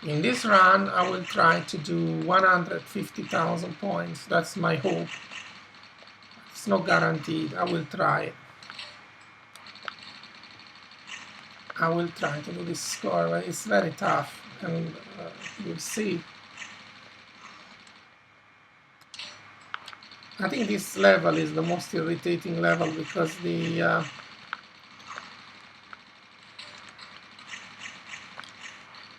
In this run, I will try to do 150,000 points. That's my hope. It's not guaranteed. I will try. I will try to do this score, but it's very tough, and you'll see. I think this level is the most irritating level because the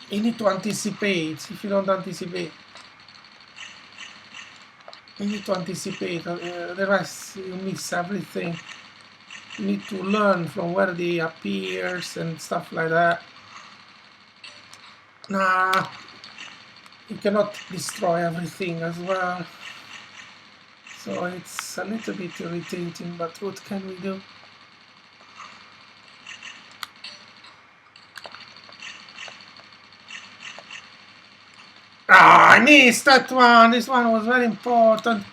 you need to anticipate. If you don't anticipate, you need to anticipate. The rest you miss everything. You need to learn from where they appears and stuff like that. Nah, you cannot destroy everything as well. So it's a little bit irritating, but what can we do? Ah, I missed that one. This one was very important.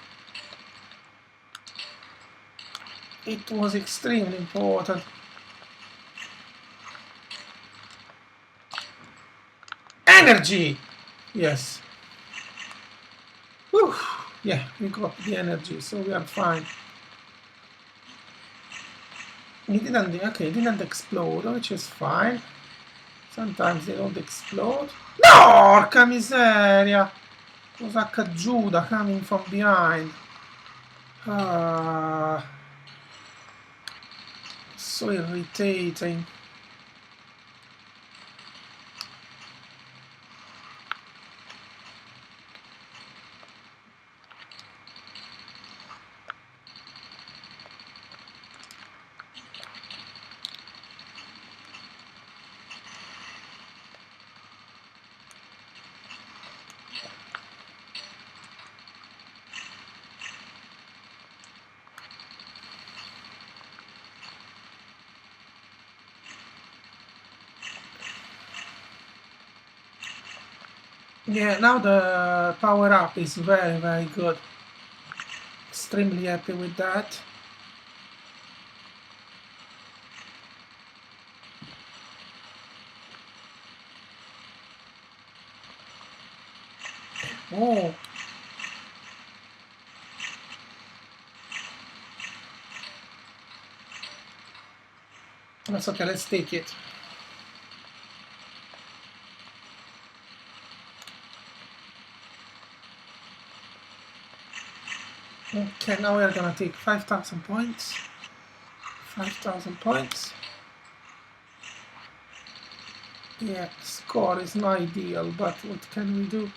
It was extremely important. Energy! Yes. Whew. Yeah, we got the energy, so we are fine. It didn't explode, which is fine. Sometimes they don't explode. No, porca miseria! Cosa caggiuda coming from behind. So irritating. Yeah, now the power up is very, very good. Extremely happy with that. Oh. That's okay, let's take it. Okay, now we're gonna take 5,000 points. 5,000 points. Yeah, score is not ideal, but what can we do?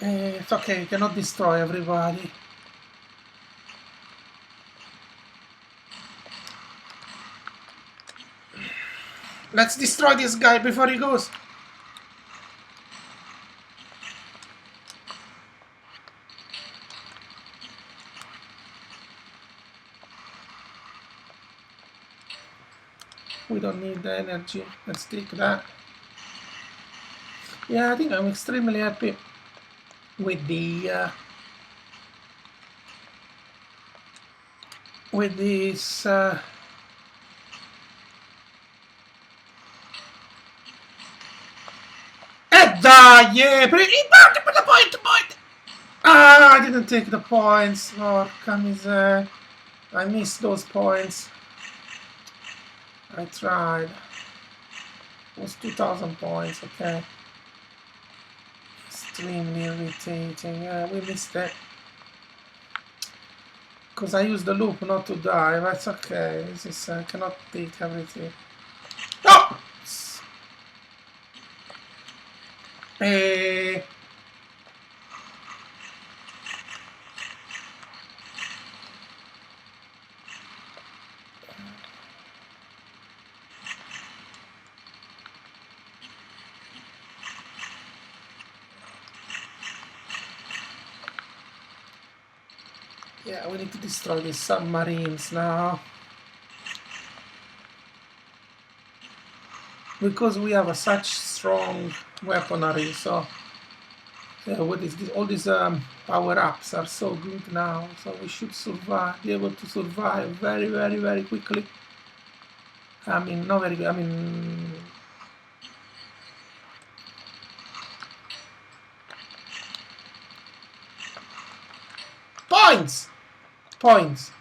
It's okay, you cannot destroy everybody. Let's destroy this guy before he goes. We don't need the energy. Let's take that. Yeah, I think I'm extremely happy with the with this yeah, but the point. Ah, I didn't take the points. Oh, come I missed those points. I tried. It was 2,000 points, okay. Extremely irritating. Yeah, we missed it. Because I used the loop not to die. That's okay. This is, I cannot take everything. Oh! Yeah, we need to destroy these submarines now. Because we have such strong weaponry, so What is this? All these power-ups are so good now, so we should survive, be able to survive very, very, very quickly. I mean, not very good. I mean, points, points.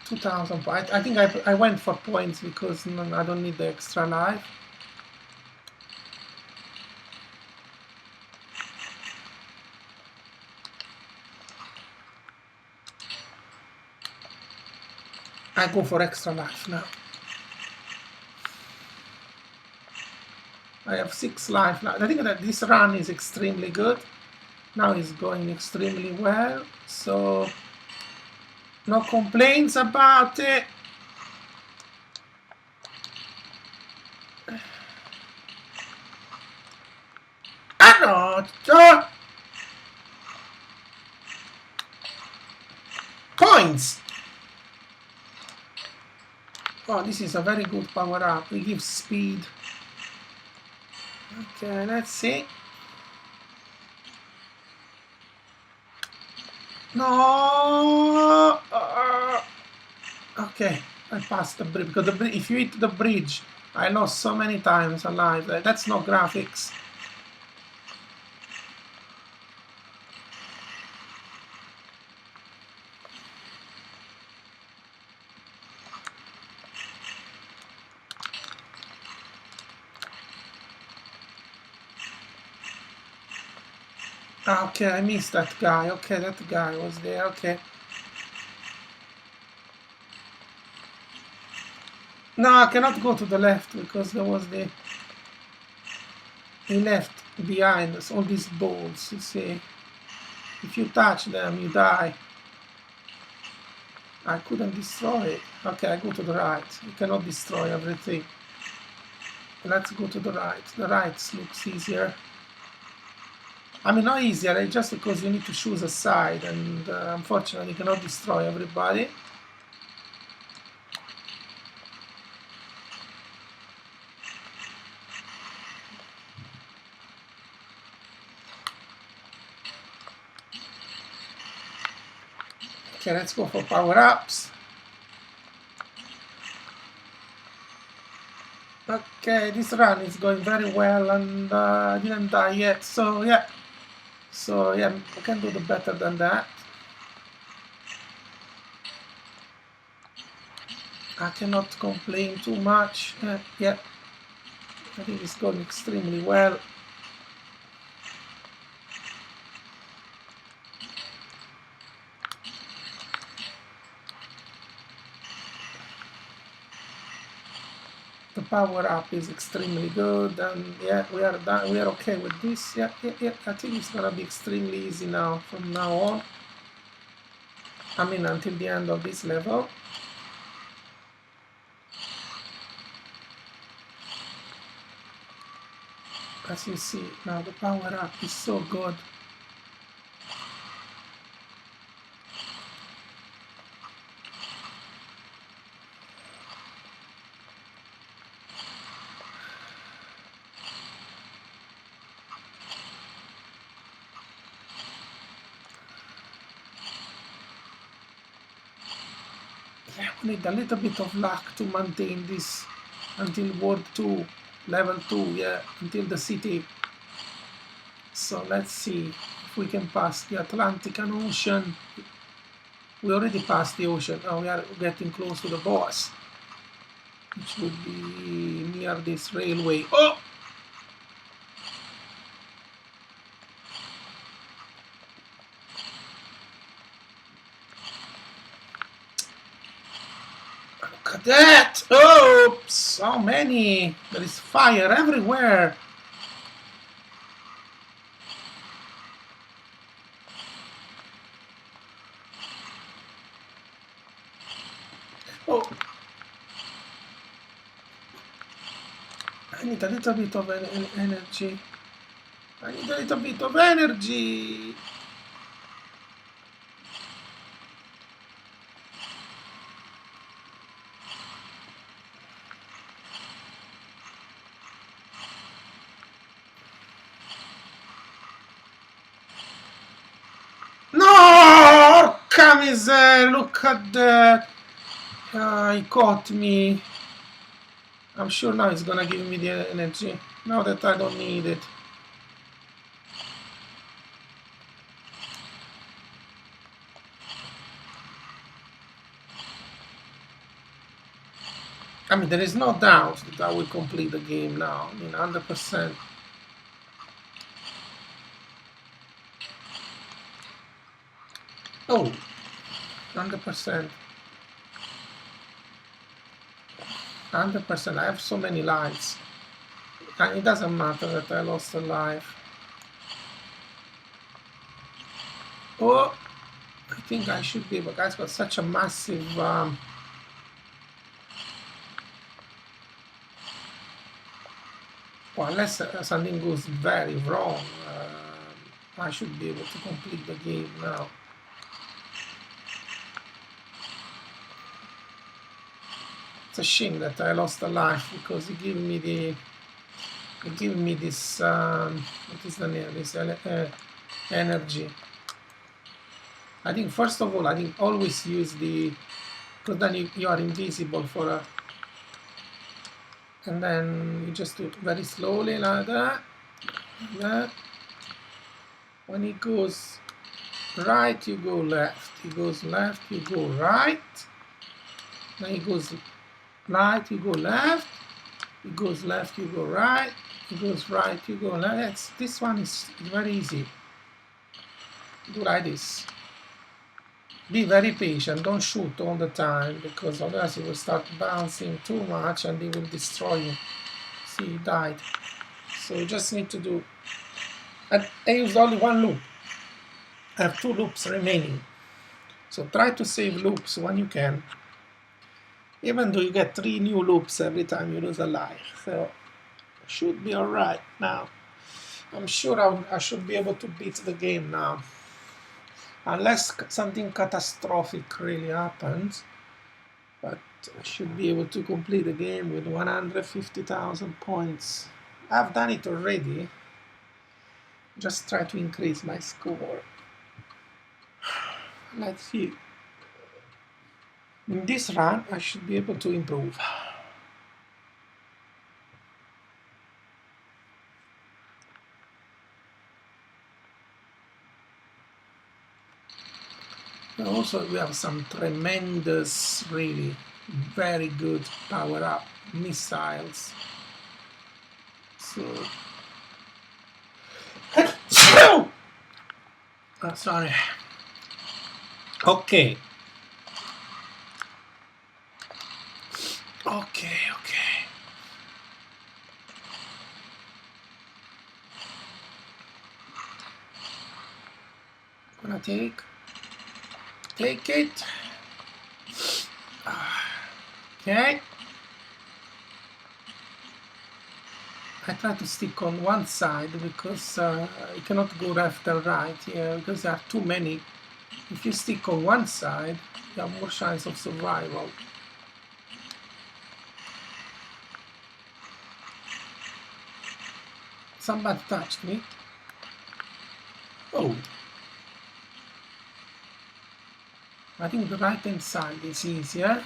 2,000 points. I think I went for points because I don't need the extra life. I go for extra life now. I have 6 life now. I think that this run is extremely good. Now it's going extremely well, so no complaints about it. Points! Oh, this is a very good power up. It gives speed. Okay, let's see. No! Okay, I passed the bridge because if you hit the bridge, I lost so many times alive. That's no graphics. Okay, I missed that guy. Okay, that guy was there. Okay. No, I cannot go to the left because there was the... He left behind us all these balls, you see. If you touch them, you die. I couldn't destroy it. Okay, I go to the right. You cannot destroy everything. Let's go to the right. The right looks easier. I mean, not easier, just because you need to choose a side, and unfortunately, you cannot destroy everybody. Okay, let's go for power-ups. Okay, this run is going very well, and I didn't die yet, so yeah. So yeah, I can do better than that. I cannot complain too much. Yeah, I think it's going extremely well. The power up is extremely good, and yeah, we are done. We are okay with this. Yeah. I think it's gonna be extremely easy now from now on. I mean, until the end of this level. As you see now, the power up is so good. Yeah, we need a little bit of luck to maintain this until World 2, Level 2, yeah, until the city. So let's see if we can pass the Atlantikan Ocean. We already passed the ocean, now we are getting close to the boss, which would be near this railway. Oh! Look at that! Oh, so many! There is fire everywhere! Oh! I need a little bit of energy. I need a little bit of energy! Kamiser, look at that. He caught me. I'm sure now he's gonna give me the energy. Now that I don't need it. I mean, there is no doubt that I will complete the game now. I mean, 100%. Oh, 100%. 100%. I have so many lives. And it doesn't matter that I lost a life. Oh, I think I should be able. Guys, got such a massive. Well, unless something goes very wrong, I should be able to complete the game now. It's a shame that I lost a life because it gave me this what is the name? This energy. I think first of all, I think always use the, because then you are invisible for a. And then you just do it very slowly like that. That. When he goes right, you go left. He goes left, you go right. Then he goes right, you go left. He goes left, you go right. He goes right, you go left. This one is very easy. Do like this. Be very patient, don't shoot all the time, because otherwise you will start bouncing too much and they will destroy you. See, he died. So you just need to do... I used only one loop. I have 2 loops remaining. So try to save loops when you can. Even though you get 3 new loops every time you lose a life. So should be alright now. I'm sure I should be able to beat the game now. Unless something catastrophic really happens, but I should be able to complete the game with 150,000 points. I've done it already. Just try to increase my score. Let's see. In this run, I should be able to improve. Also, we have some tremendous, really very good power-up missiles. So, oh, sorry. Okay. Gonna take it. Okay. I try to stick on one side because you cannot go left and right here because there are too many. If you stick on one side, you have more chance of survival. Somebody touched me. Oh. I think the right hand side is easier.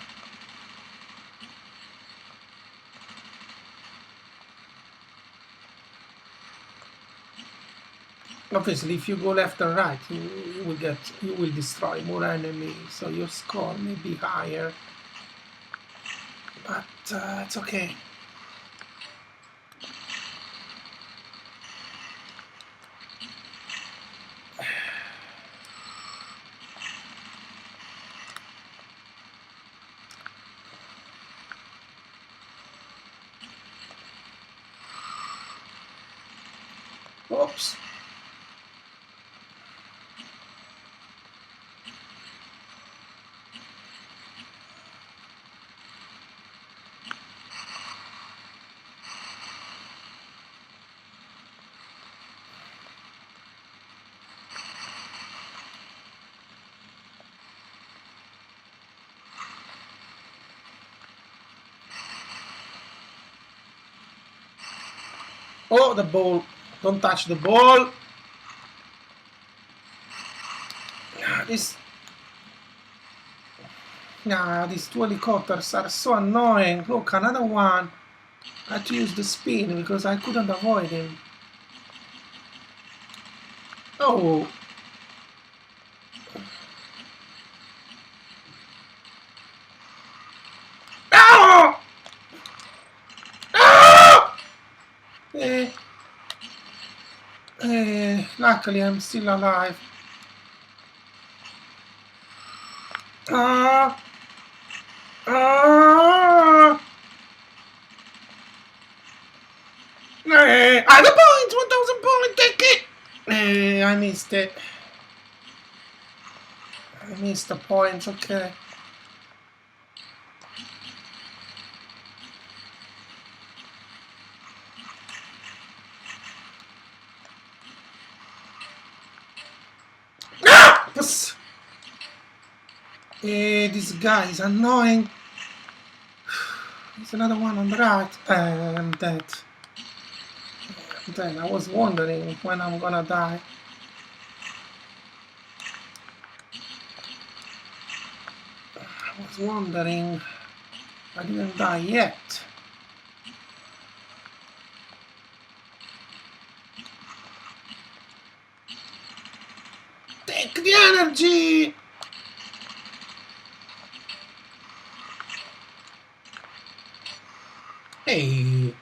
Obviously, if you go left and right, you will destroy more enemies, so your score may be higher. But it's okay. Oops. Oh, the ball. Don't touch the ball. This Nah, these two helicopters are so annoying. Look, another one. I had to use the spin because I couldn't avoid him. Oh! Oh! Oh! Luckily I'm still alive. Ah! Ah! The points! 1,000 points! Take it! I missed it. I missed the points, okay. Ah! This guy is annoying. There's another one on the right. I'm dead. I'm dead. I was wondering when I'm gonna die. I was wondering. I didn't die yet. Take the energy! Hey!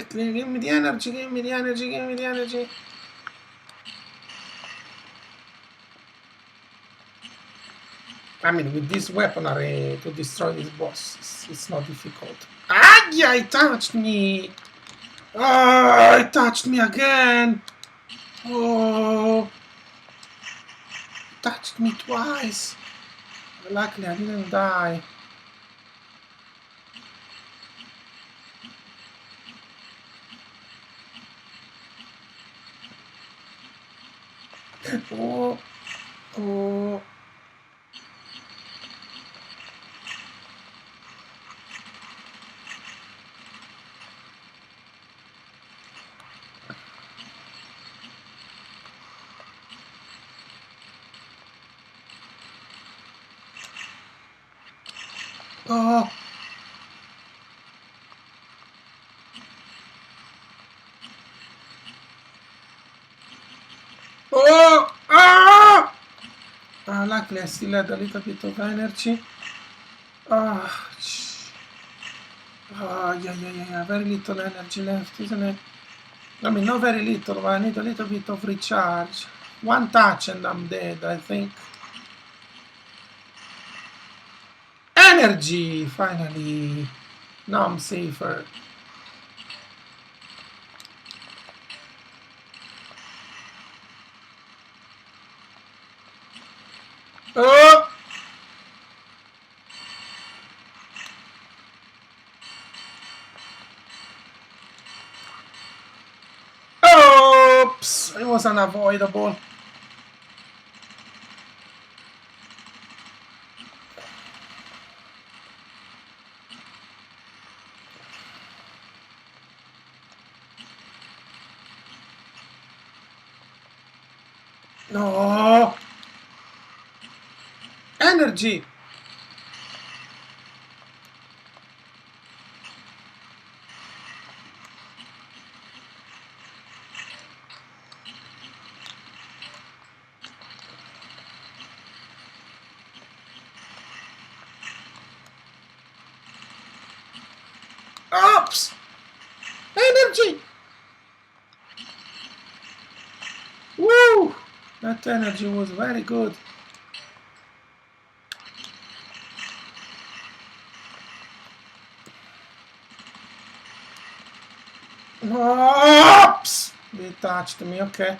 Give me the energy, give me the energy, give me the energy. I mean, with this weaponry to destroy this boss, it's not difficult. Ah, yeah, it touched me! Oh, it touched me again! Oh, it touched me twice. Luckily, I didn't die. Oh, oh. Oh. Oh! Ah! Luckily I still had a little bit of energy. Ah, yeah. Very little energy left, isn't it? I mean, not very little, but I need a little bit of recharge. One touch and I'm dead, I think. Energy! Finally. Now I'm safer. Oh! Oops! It was unavoidable. No! Energy! Oops! Energy! Woo! That energy was very good. Oops! They touched me, okay.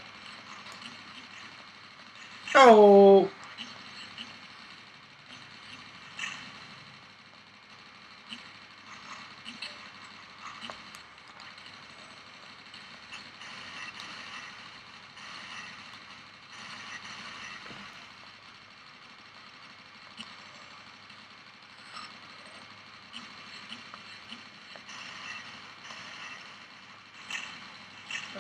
Oh!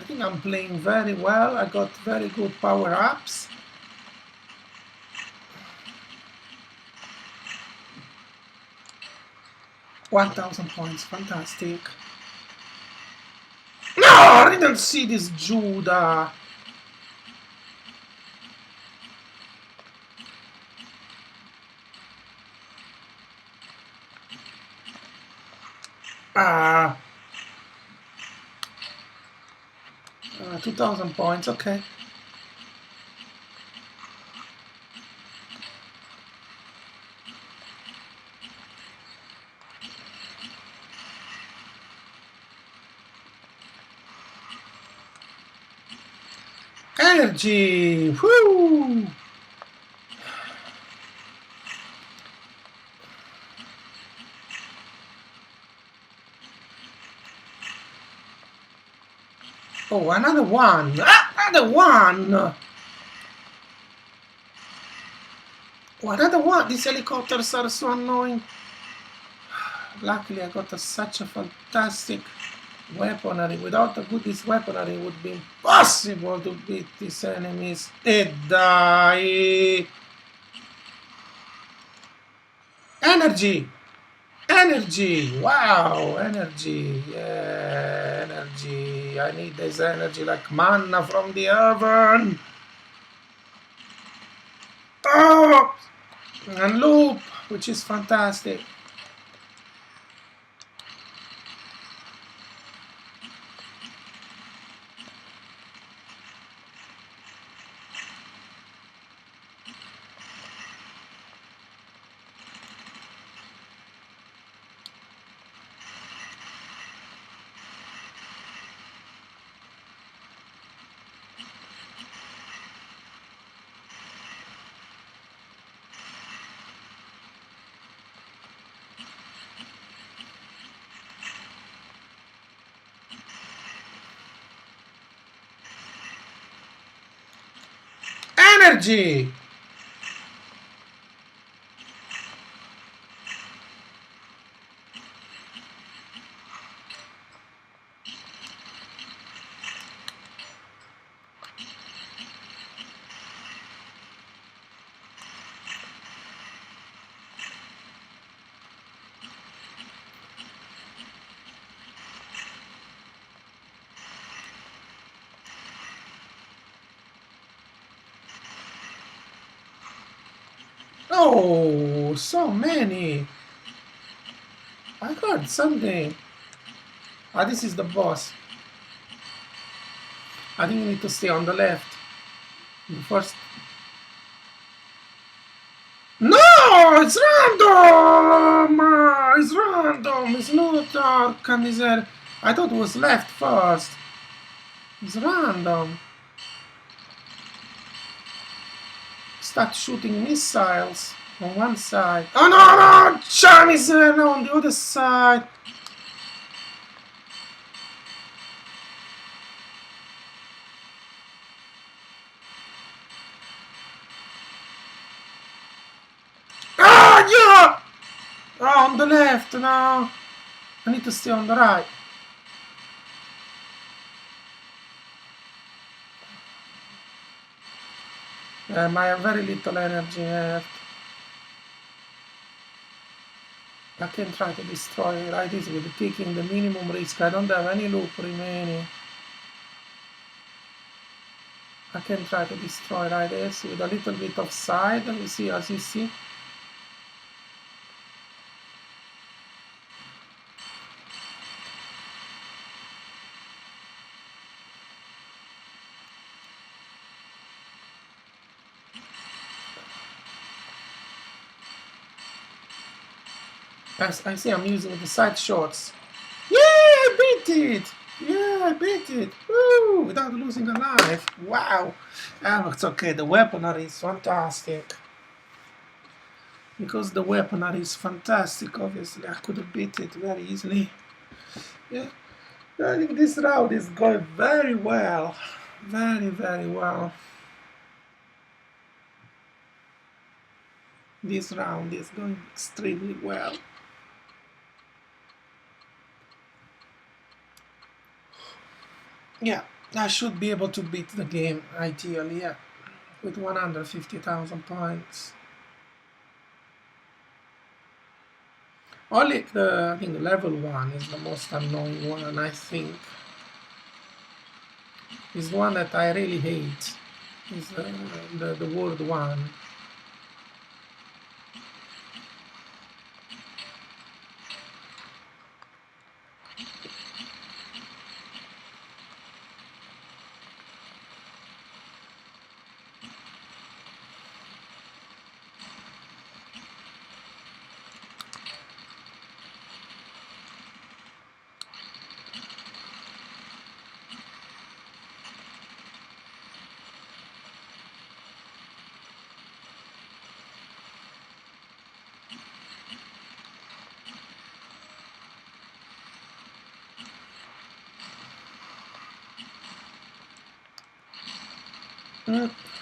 think I'm playing very well. I got very good power-ups. $1,000 points, fantastic. No, I didn't see this Judah. Ah. 2,000 points, okay. Energy! Woo! Oh, another one! Another one! Oh, another one! These helicopters are so annoying. Luckily, I got such a fantastic weaponry. Without this weaponry, it would be impossible to beat these enemies. They die! Energy! Energy! Wow! Energy! Yeah! Energy! I need this energy like manna from the heaven! Oh! And loop! Which is fantastic. Energy! Oh, so many. I got something. Ah, this is the boss. I think you need to stay on the left. The first. No, it's random. It's random. It's not Artic. I thought it was left first. It's random. Start shooting missiles on one side. Oh no, no! Chinese no, on the other side. Ah, yeah! Oh, on the left, no. I need to stay on the right. I have very little energy left. I can try to destroy it like this with taking the minimum risk. I don't have any loop remaining. I can try to destroy like this with a little bit of side. You see, as you see. I see I'm using the side shots. Yeah, I beat it! Yeah, I beat it! Woo! Without losing a life. Wow! Oh, it's okay. The weaponry is fantastic. Because the weaponry is fantastic, obviously, I could have beat it very easily. Yeah, I think this round is going very well. Very, very well. This round is going extremely well. Yeah, I should be able to beat the game, ideally, yeah, with 150,000 points. Only I think level 1 is the most annoying one, I think. Is the one that I really hate. Is the world one.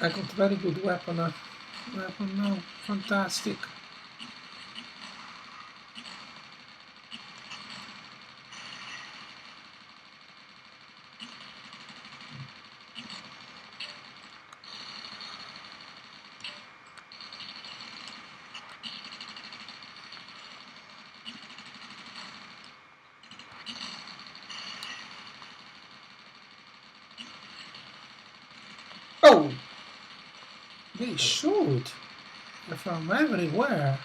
I got very good weapon now. Fantastic. Oh! They shoot from everywhere.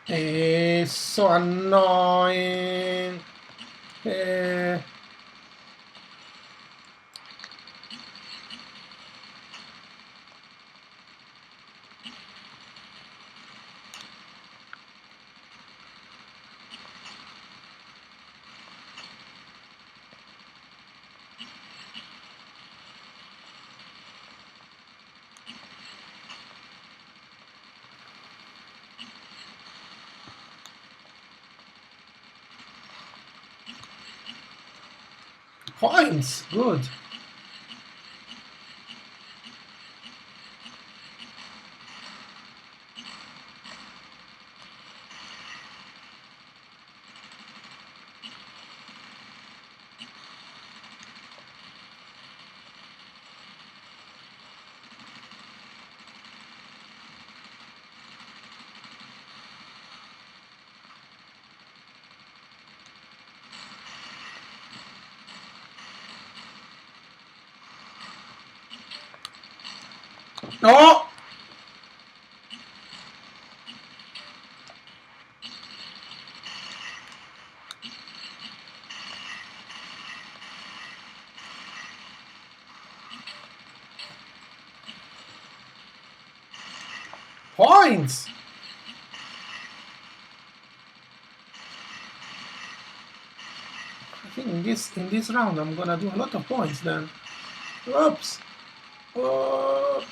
It's so annoying. Points, good. No! Points! I think in this round I'm gonna do a lot of points then. Oops! Oh.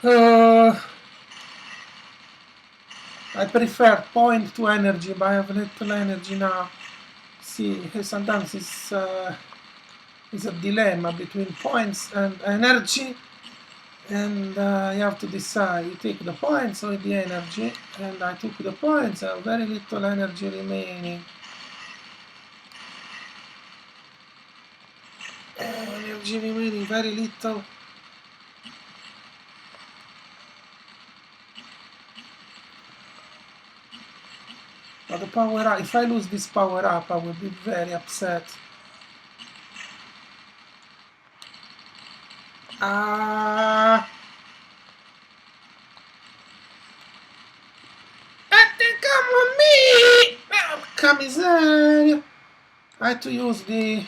Oh. I prefer point to energy, but I have little energy now. See, sometimes it's a dilemma between points and energy, and you have to decide. You take the points or the energy, and I took the points. I have very little energy remaining. Energy remaining, very little. But the power up, if I lose this power up, I will be very upset. Ah! Come on me! Porca miseria! I had to use the...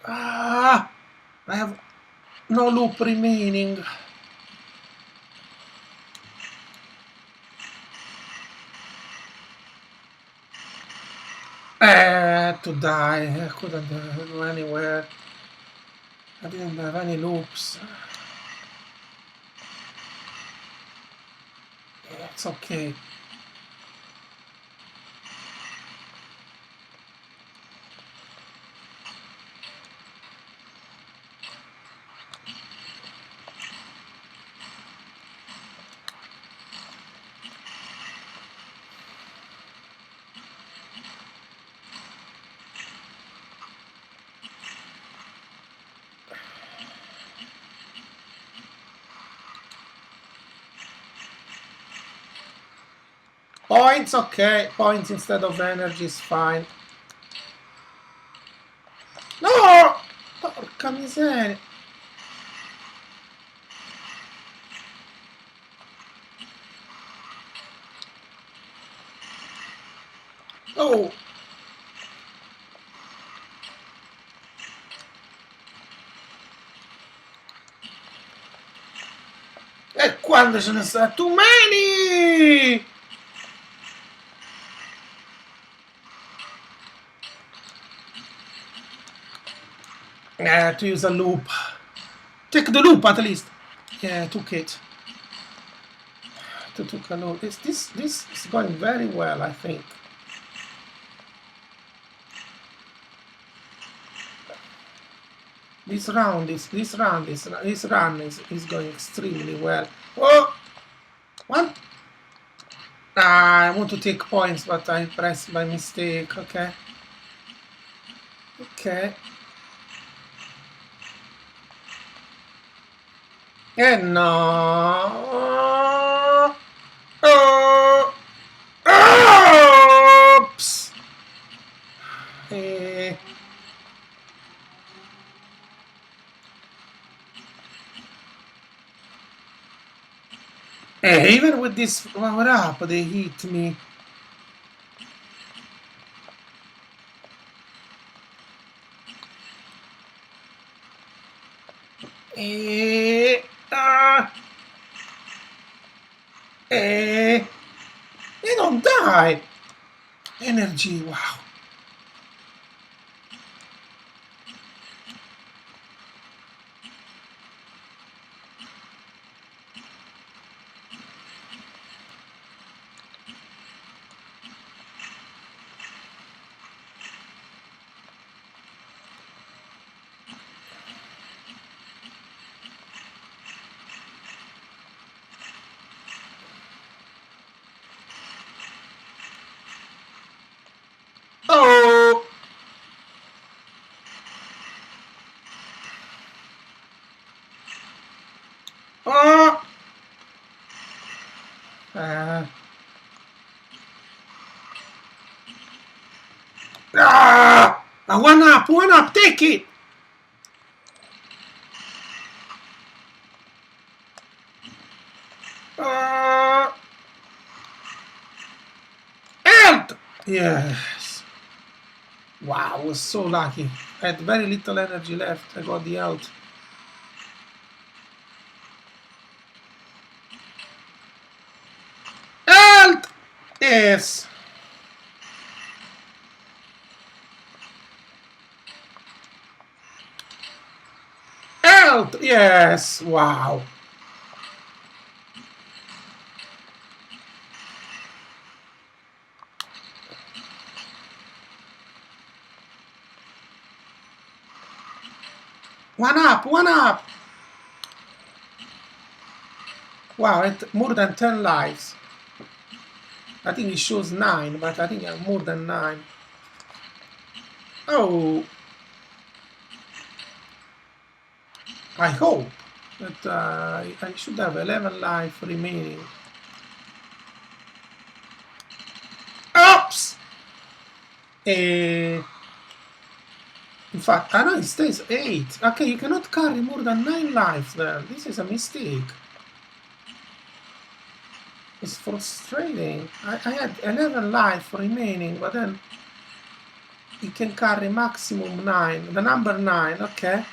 Ah! I have no loop remaining. To die. I couldn't go anywhere. I didn't have any loops. It's okay. Points, okay. Points instead of energy is fine. No! Porca miseria. Oh! E quando ce ne sta? Too many! To use a loop. Take the loop at least. Yeah, took it. Took a loop. This is going very well, I think. This run is going extremely well. Oh! What? I want to take points, but I pressed by mistake. Okay. Okay. And no. Oh! Oops! Even with this power up, they hit me. They don't die. Energy, wow. Oh! Oh! One up, take it! Help! Yes. Wow, I was so lucky. I had very little energy left. I got the health. Help! Yes. Help! Yes. Wow. One up, one up! Wow, it more than 10 lives. I think it shows 9, but I think I have more than 9. Oh! I hope that I should have 11 life remaining. Oops! In fact, I know it stays 8. Okay, you cannot carry more than 9 lives then. This is a mistake. It's frustrating. I had 11 life remaining, but then you can carry maximum 9. The number 9, okay.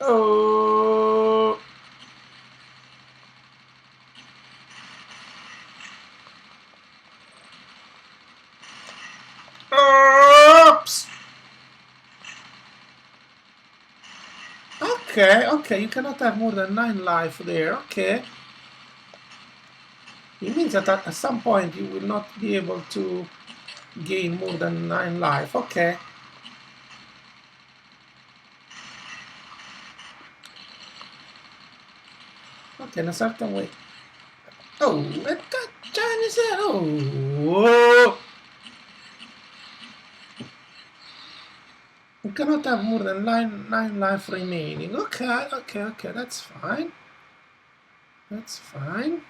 Oh! Oops! Okay, Okay, okay, you cannot have more than 9 life there, okay. It means that at some point you will not be able to gain more than 9 life, okay. Okay, in a certain way. Oh, that Chinese, oh! You cannot have more than 9 life remaining. Okay, okay, okay, that's fine. That's fine.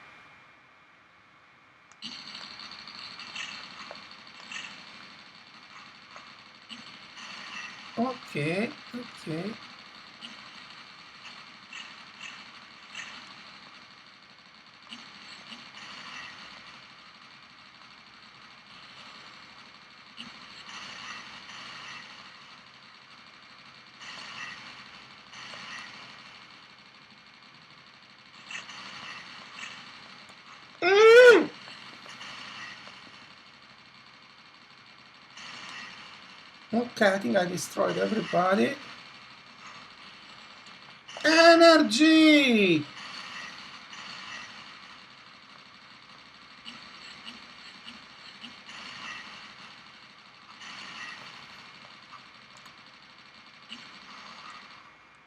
Okay, okay. Mm! Okay, I think I destroyed everybody. Energy!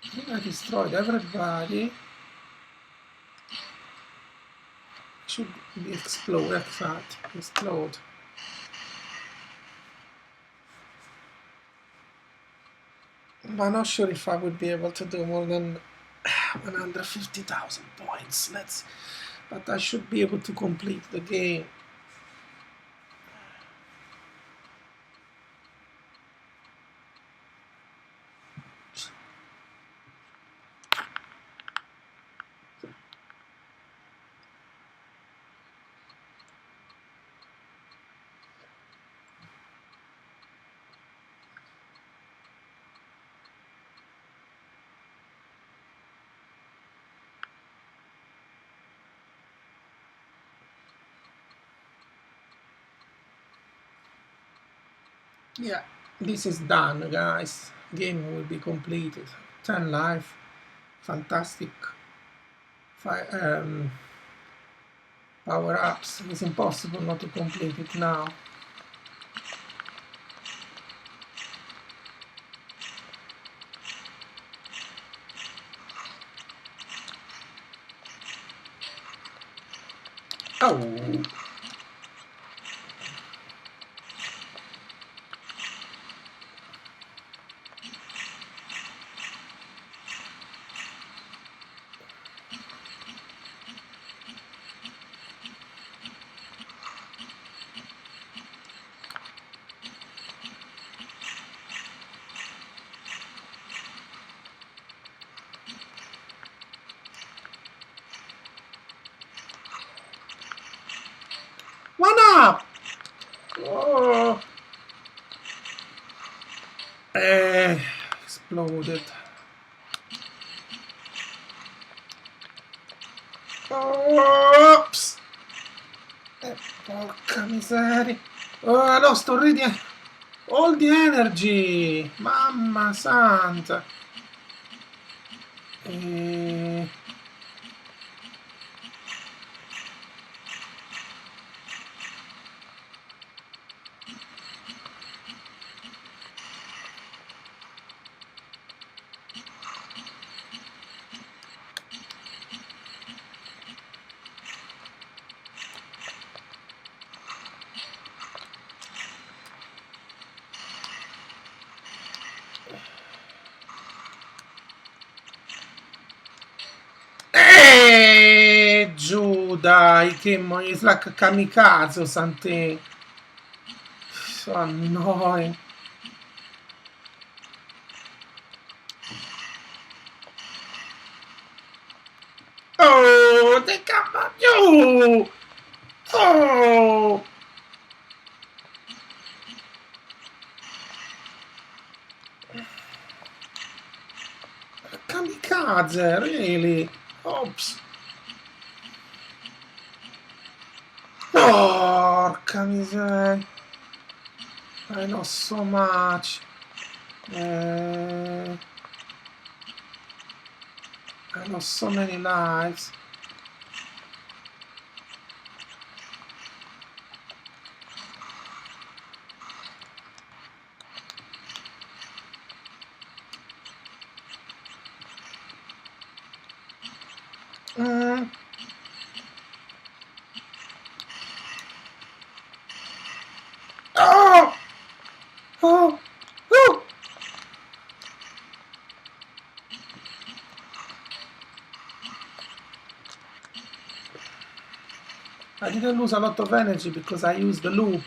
I think I destroyed everybody. Should be explode, exact. Explode. But I'm not sure if I would be able to do more than 150,000 points. But I should be able to complete the game. Yeah, this is done, guys. Game will be completed. 10 life. Fantastic. Power-ups. It's impossible not to complete it now. Oh! One up! Oh! Exploded. Oops! Porca miseria. Oh, I lost already all the energy. Mamma santa. Giù dai, che it's like a kamikaze or something. So annoying. Oh, they come on you! Oh! Kamikaze, really? Oops. Porca miseria. I know so much. I lost so many lives. Mm. Oh! Oh! Oh! I didn't lose a lot of energy because I used the loop.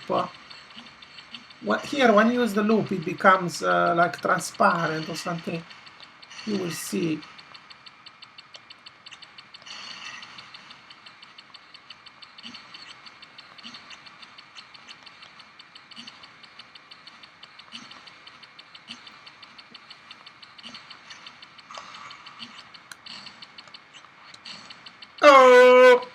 Here, when you use the loop, it becomes like transparent or something. You will see. Oh!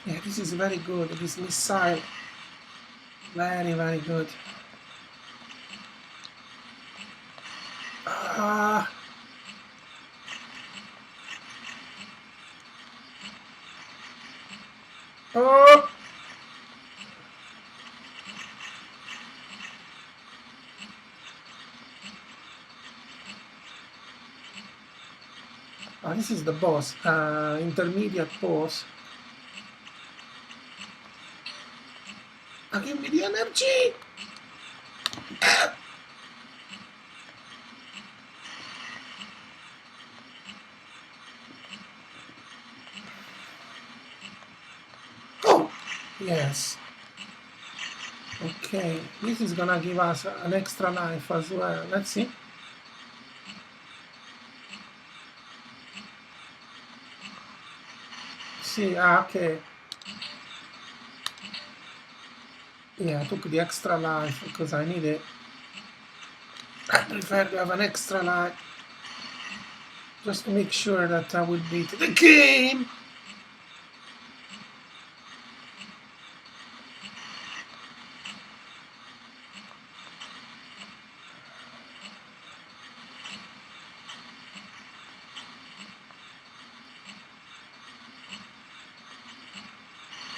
Yeah, this is very good. This missile. Very, very good. Ah. Oh! Oh, this is the boss. Intermediate boss. Give me the energy! Oh! Yes. Okay, this is gonna give us an extra life as well. Let's see. See, okay. Yeah, I took the extra life because I need it. I prefer to have an extra life just to make sure that I will beat the game.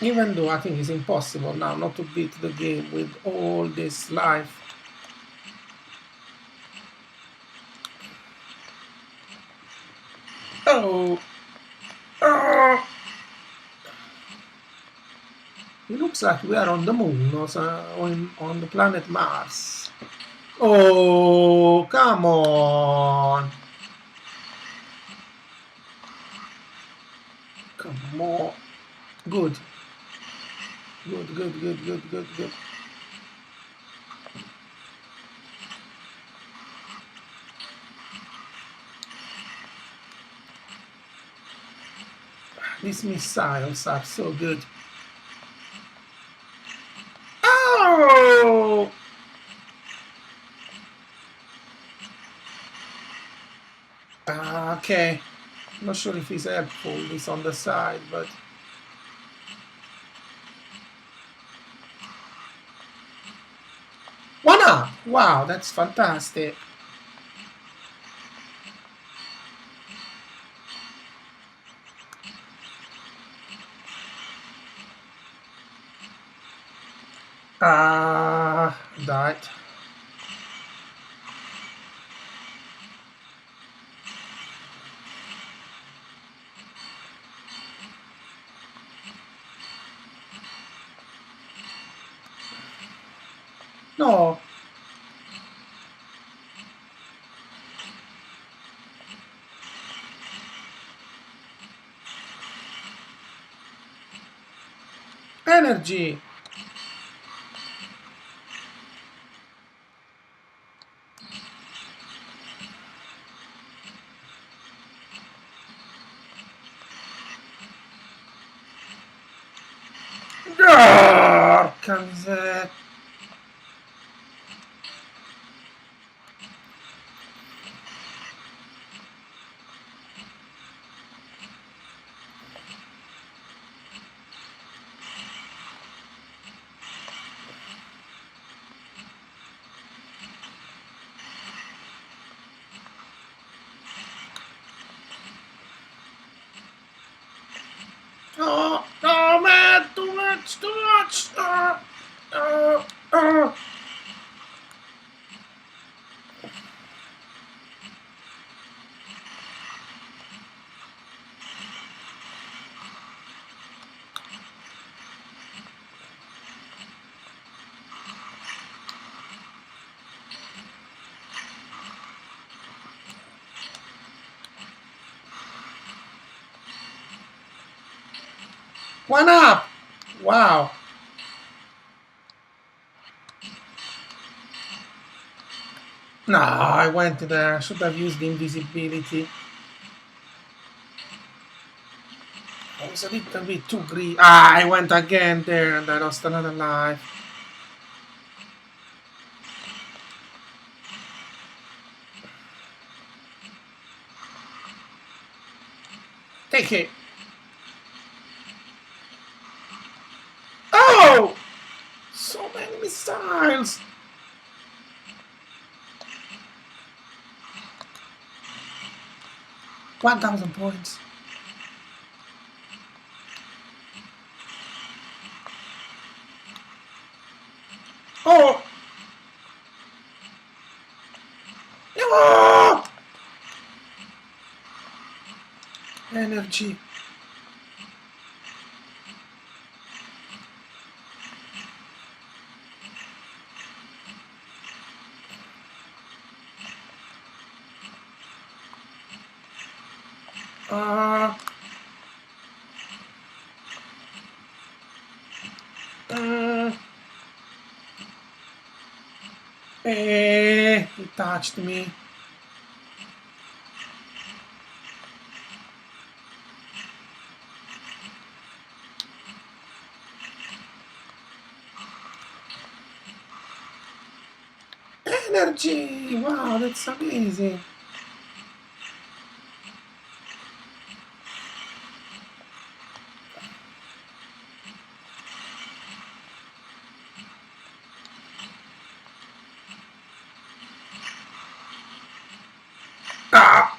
Even though I think it's impossible now not to beat the game with all this life. Oh! Oh! It looks like we are on the moon or on the planet Mars. Oh, come on! Come on. Good. Good, good, good, good, good, good. These missiles are so good. Oh! Okay. Not sure if it's helpful, it's on the side, but... One up! Wow, that's fantastic. Died. No. Energy. Porca miseria. 1 up! Wow. No, I went there. I should have used the invisibility. I was a little bit too greedy. Ah, I went again there and I lost another life. Take it. Oh! So many missiles. 1,000 points. Oh! No! Energy. Uh, he touched me. Energy! Wow, that's amazing. Ah!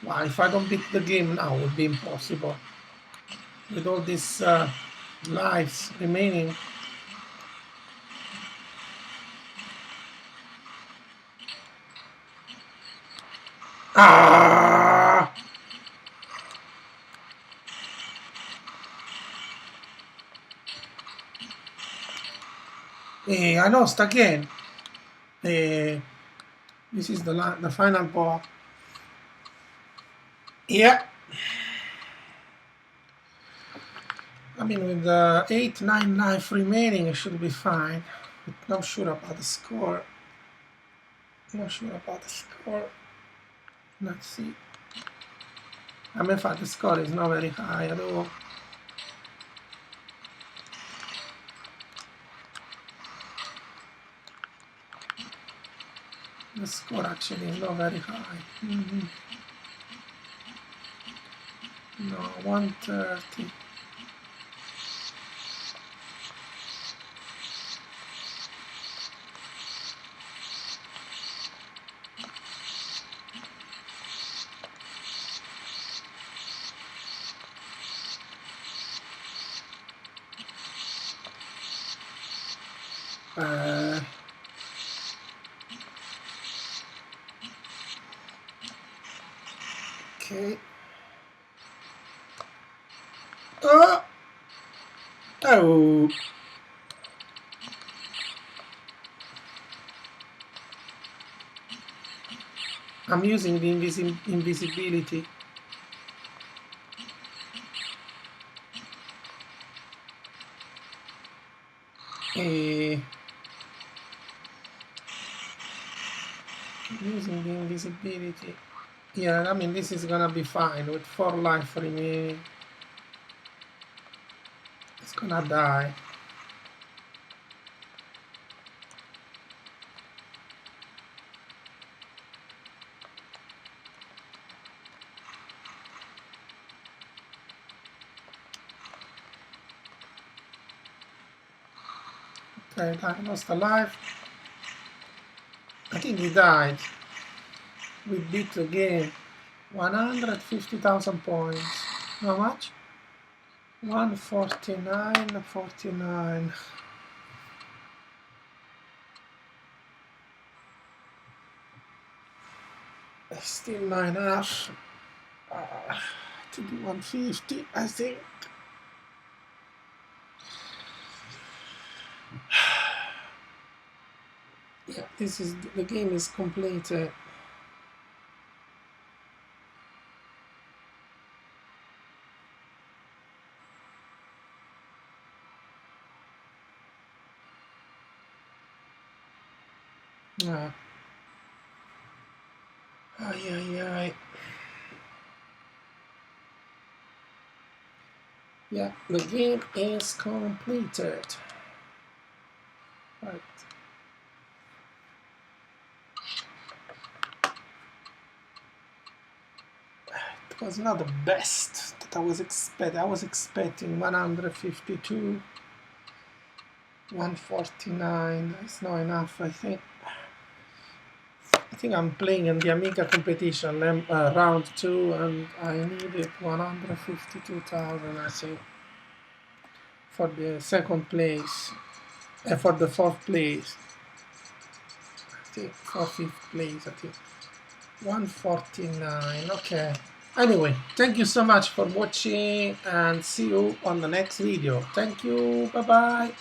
Wow, if I don't beat the game now, it would be impossible. With all these lives remaining. Ah! I lost again. This is the final ball. Yeah. I mean, with 8, 9 life remaining, it should be fine. But not sure about the score. Not sure about the score. Let's see. I mean, in fact, the score is not very high at all. The score actually is not very high. No, 130. Okay. Oh! I'm using the invisibility. Using the invisibility. Yeah, I mean, this is gonna be fine with 4 life remaining. It's gonna die. Okay, I lost a life. I think he died. We beat the game. 150,000 points. How much? 149.49. Still 9.5. To do 150, I think. This is the game is completed. Ay, ay, ay. Yeah, the game is completed. Right. It was not the best that I was expecting. I was expecting 152, 149. That's not enough, I think. I think I'm playing in the Amiga competition round 2, and I needed 152,000, I think, for the second place, for the fourth place. I think for fifth place, I think 149. Okay. Anyway, thank you so much for watching, and see you on the next video. Thank you. Bye bye.